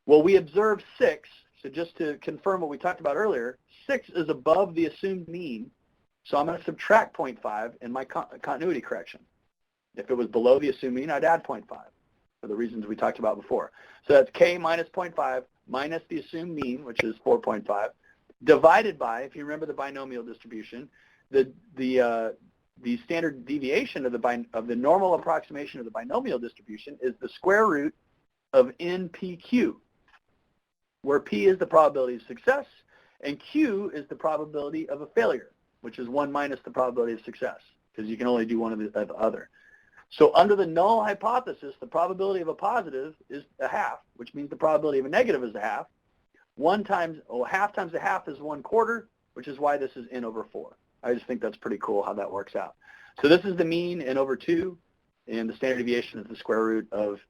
Well, we observed 6, so just to confirm what we talked about earlier, 6 is above the assumed mean, so I'm going to subtract 0.5 in my continuity correction. If it was below the assumed mean, I'd add 0.5 for the reasons we talked about before. So that's K minus 0.5 minus the assumed mean, which is 4.5, divided by, if you remember the binomial distribution, the standard deviation of the normal approximation of the binomial distribution is the square root of NPQ, where P is the probability of success and Q is the probability of a failure, which is 1 minus the probability of success, because you can only do one of the other. So under the null hypothesis, the probability of a positive is a half, which means the probability of a negative is a half. Half times a half is 1/4, which is why this is n over 4. I just think that's pretty cool how that works out. So this is the mean, n over 2, and the standard deviation is the square root of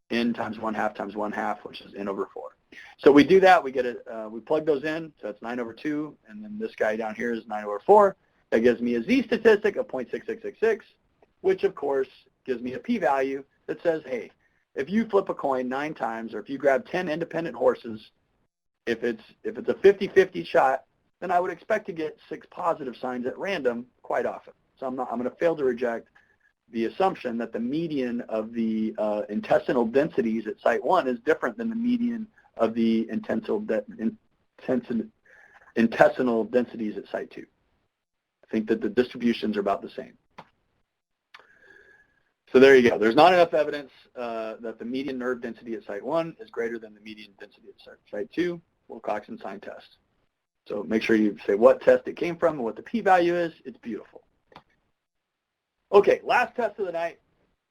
n times 1/2 times 1/2, which is n over 4. So we do that, we get it, we plug those in, so it's 9 over 2, and then this guy down here is 9 over 4. That gives me a z-statistic of 0.6666, which of course gives me a p-value that says, hey, if you flip a coin 9 times, or if you grab 10 independent horses, if it's a 50-50 shot, then I would expect to get 6 positive signs at random quite often. So I'm going to fail to reject the assumption that the median of the intestinal densities at site 1 is different than the median of the intestinal densities at site 2. think that the distributions are about the same. So there you go. There's not enough evidence that the median nerve density at site 1 is greater than the median density at site 2, Wilcoxon sign test. So make sure you say what test it came from and what the p-value is. It's beautiful. Okay, last test of the night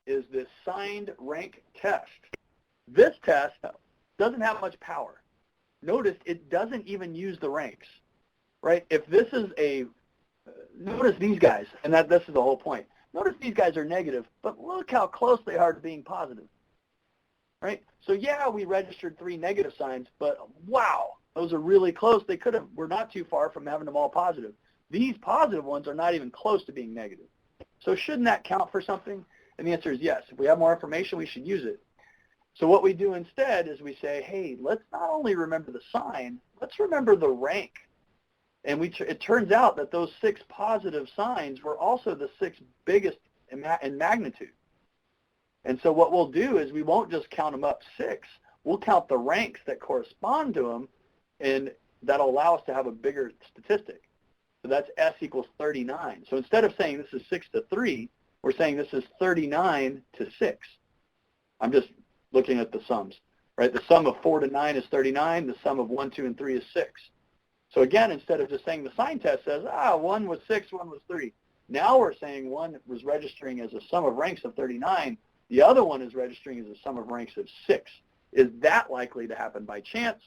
is this signed rank test. This test doesn't have much power. Notice it doesn't even use the ranks, right? If this is notice these guys, and this is the whole point. Notice these guys are negative, but look how close they are to being positive, right? So yeah, we registered 3 negative signs, but wow, those are really close. We're not too far from having them all positive. These positive ones are not even close to being negative. So shouldn't that count for something? And the answer is yes. If we have more information, we should use it. So what we do instead is we say, hey, let's not only remember the sign, let's remember the rank. And it turns out that those 6 positive signs were also the 6 biggest in magnitude. And so what we'll do is we won't just count them up 6. We'll count the ranks that correspond to them, and that'll allow us to have a bigger statistic. So that's S equals 39. So instead of saying this is 6 to 3, we're saying this is 39 to 6. I'm just looking at the sums, right? The sum of 4 to 9 is 39. The sum of 1, 2, and 3 is 6. So again, instead of just saying the sign test says, 1 was 6, 1 was 3. Now we're saying one was registering as a sum of ranks of 39. The other one is registering as a sum of ranks of 6. Is that likely to happen by chance?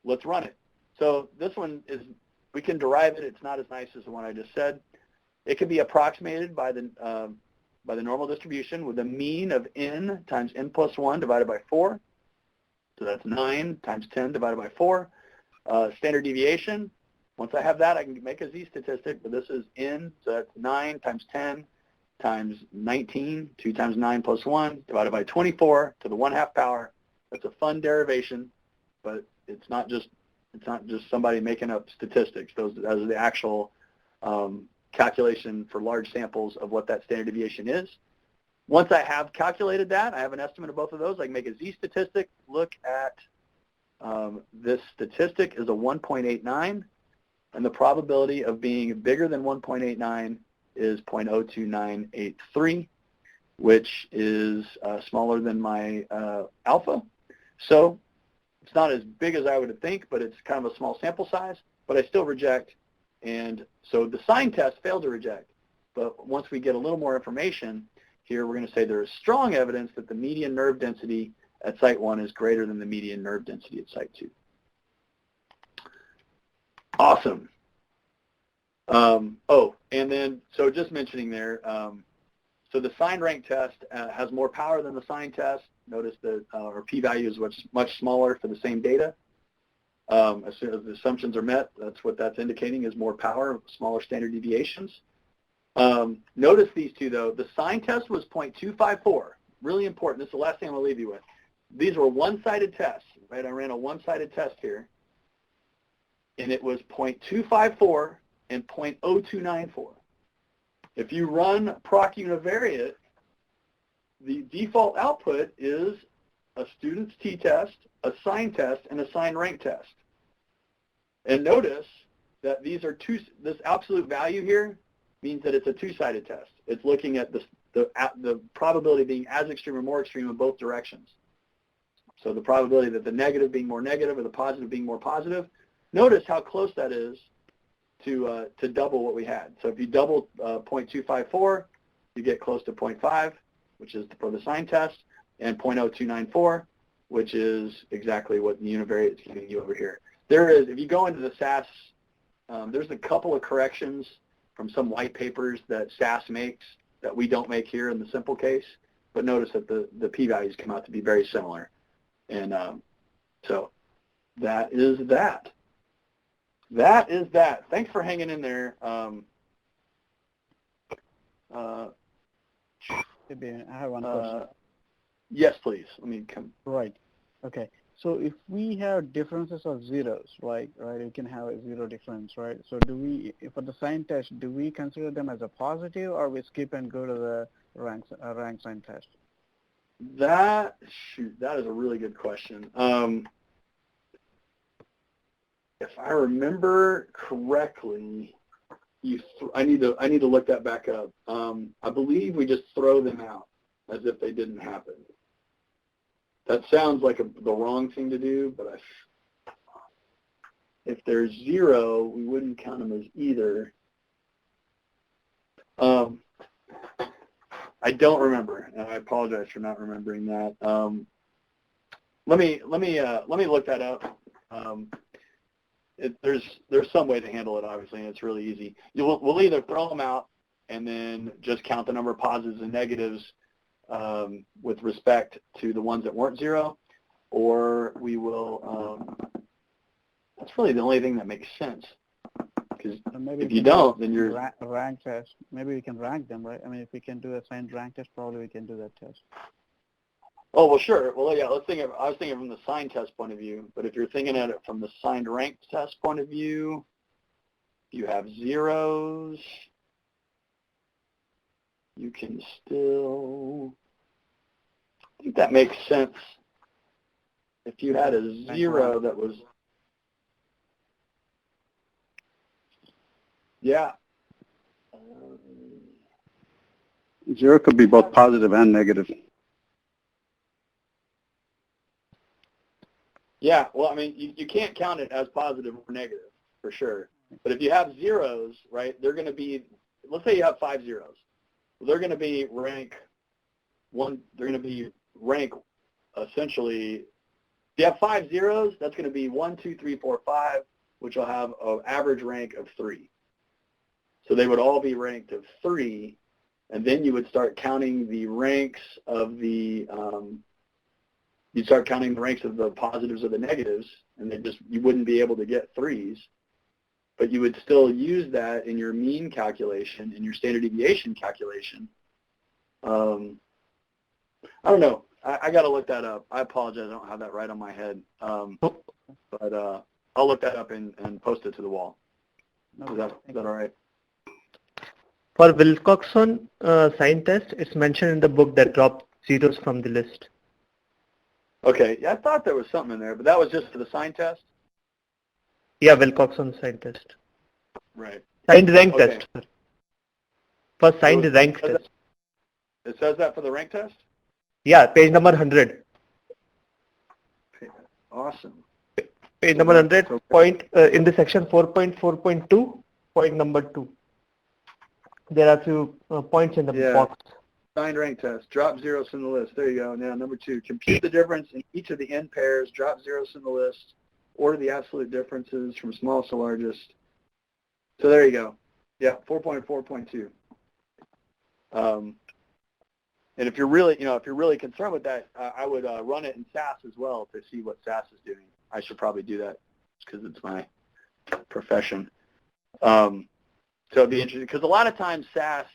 Let's run it. So this one is, we can derive it. It's not as nice as the one I just said. It can be approximated by the normal distribution with a mean of n times n plus 1 divided by 4. So that's 9 times 10 divided by 4. Standard deviation, once I have that, I can make a z-statistic, but this is n, so that's 9 times 10 times 19, 2 times 9 plus 1, divided by 24 to the 1/2 power. That's a fun derivation, but it's not just somebody making up statistics. Those are the actual calculation for large samples of what that standard deviation is. Once I have calculated that, I have an estimate of both of those. I can make a z-statistic, look at this statistic is a 1.89, and the probability of being bigger than 1.89 is 0.02983, which is smaller than my alpha. So it's not as big as I would think, but it's kind of a small sample size, but I still reject. And so the sign test failed to reject. But once we get a little more information here, we're going to say there is strong evidence that the median nerve density at site 1 is greater than the median nerve density at site 2. Awesome. And then, so just mentioning there, so the sign rank test has more power than the sign test. Notice that our p-value is much smaller for the same data. As soon as the assumptions are met, that's what that's indicating is more power, smaller standard deviations. Notice these two, though. The sign test was 0.254. Really important. This is the last thing I'm going to leave you with. These were one-sided tests, right? I ran a one-sided test here, and it was 0.254 and 0.0294. If you run proc univariate, the default output is a student's t-test, a sign test, and a sign rank test. And notice that these are this absolute value here means that it's a two-sided test. It's looking at the probability being as extreme or more extreme in both directions. So the probability that the negative being more negative or the positive being more positive. Notice how close that is to double what we had. So if you double 0.254, you get close to 0.5, which is for the sign test, and 0.0294, which is exactly what the univariate is giving you over here. There is, if you go into the SAS, there's a couple of corrections from some white papers that SAS makes that we don't make here in the simple case, but notice that the p-values come out to be very similar. And so that is that. That is that. Thanks for hanging in there. I have one question. Yes, please. Let me come. Right. Okay. So if we have differences of zeros, right, you can have a zero difference, right? So do we, for the sign test, do we consider them as a positive, or we skip and go to the rank sign test? That is a really good question. If I remember correctly, I need to look that back up. I believe we just throw them out as if they didn't happen. That sounds like the wrong thing to do, but if there's 0, we wouldn't count them as either. I don't remember, and I apologize for not remembering that. Let me look that up. There's some way to handle it, obviously, and it's really easy. We'll either throw them out and then just count the number of positives and negatives with respect to the ones that weren't 0, or we will. That's really the only thing that makes sense. Because if you don't, then you're rank test. Maybe we can rank them, right? I mean, if we can do a signed rank test, probably we can do that test. Oh, well, sure. Well, yeah, I was thinking from the signed test point of view, but if you're thinking at it from the signed rank test point of view, you have 0s. You can still, I think that makes sense. If you had a 0 that was, yeah. 0 could be both positive and negative. Yeah, well, I mean, you can't count it as positive or negative, for sure. But if you have 0s, right, they're going to be, let's say you have 5 0s. Well, they're going to be rank 1, they're going to be rank, essentially, if you have 5 0s, that's going to be 1, 2, 3, 4, 5, which will have an average rank of 3. So they would all be ranked of 3, and then you would start counting the ranks of the, you'd start counting the ranks of the positives or the negatives, and you wouldn't be able to get 3s, but you would still use that in your mean calculation, in your standard deviation calculation. I don't know. I got to look that up. I apologize. I don't have that right on my head. But I'll look that up and post it to the wall. Is that all right? For Wilcoxon sign test, it's mentioned in the book that drop 0s from the list. Okay. Yeah, I thought there was something in there, but that was just for the sign test? Yeah, Wilcoxon sign test. Right. Signed rank Okay. test. For signed rank test. It says that for the rank test? Yeah, page number 100. Awesome. Page number 100, point in the section 4.4.2, point number 2. There are a few points in the box. Signed rank test. Drop 0s from the list. There you go. Now, number 2, compute the difference in each of the n pairs. Drop 0s from the list. Order the absolute differences from smallest to largest. So there you go. Yeah, 4.4.2. And if you're really concerned with that, I would run it in SAS as well to see what SAS is doing. I should probably do that because it's my profession. So it'd be interesting because a lot of times SAS,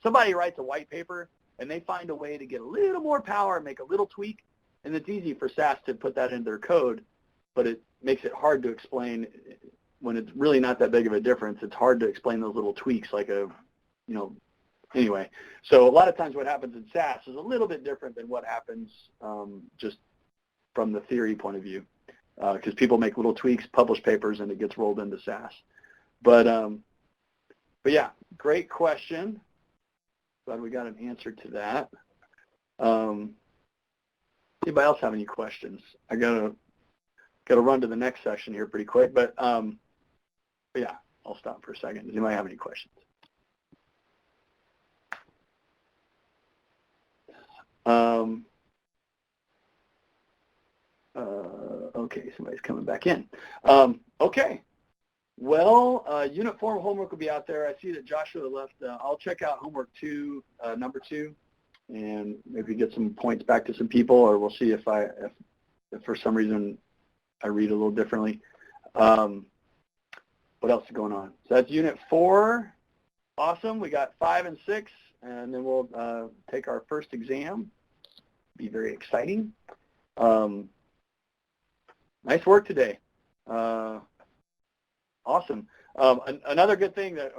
somebody writes a white paper and they find a way to get a little more power and make a little tweak, and it's easy for SAS to put that into their code, but it makes it hard to explain when it's really not that big of a difference. It's hard to explain those little tweaks anyway. So a lot of times what happens in SAS is a little bit different than what happens just from the theory point of view because people make little tweaks, publish papers, and it gets rolled into SAS. But yeah, great question. Glad we got an answer to that. Anybody else have any questions? I gotta run to the next section here pretty quick, but yeah, I'll stop for a second. Does anybody have any questions? Okay, somebody's coming back in. Okay. Well, Unit 4 homework will be out there. I see that Joshua left. I'll check out homework 2, number 2, and maybe get some points back to some people, or we'll see if for some reason I read a little differently. What else is going on? So that's Unit 4. Awesome. We got 5 and 6, and then we'll take our first exam. Be very exciting. Nice work today. Awesome. Another good thing that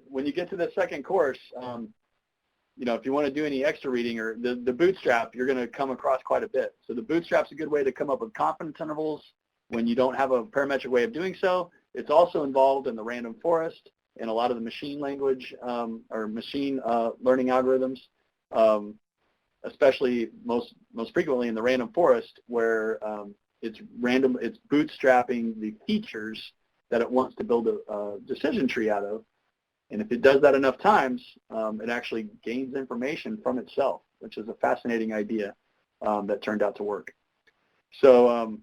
when you get to the second course, if you want to do any extra reading or the bootstrap, you're going to come across quite a bit. So the bootstrap's a good way to come up with confidence intervals when you don't have a parametric way of doing so. It's also involved in the random forest. in a lot of the machine language or machine learning algorithms, especially most frequently in the random forest, where it's bootstrapping the features that it wants to build a decision tree out of. And if it does that enough times, it actually gains information from itself, which is a fascinating idea that turned out to work. So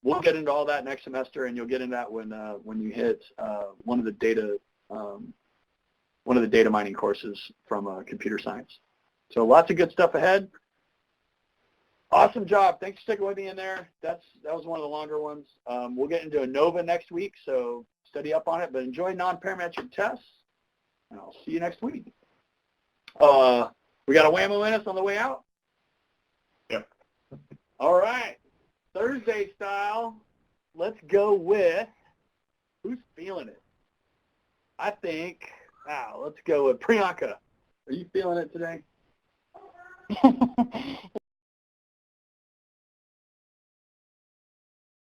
we'll get into all that next semester, and you'll get into that when you hit one of the data mining courses from computer science. So lots of good stuff ahead. Awesome job. Thanks for sticking with me in there. That was one of the longer ones. We'll get into ANOVA next week, so study up on it. But enjoy non-parametric tests, and I'll see you next week. We got a whammo in us on the way out? Yep. All right. Thursday style. Let's go with, who's feeling it? I think, let's go with Priyanka. Are you feeling it today?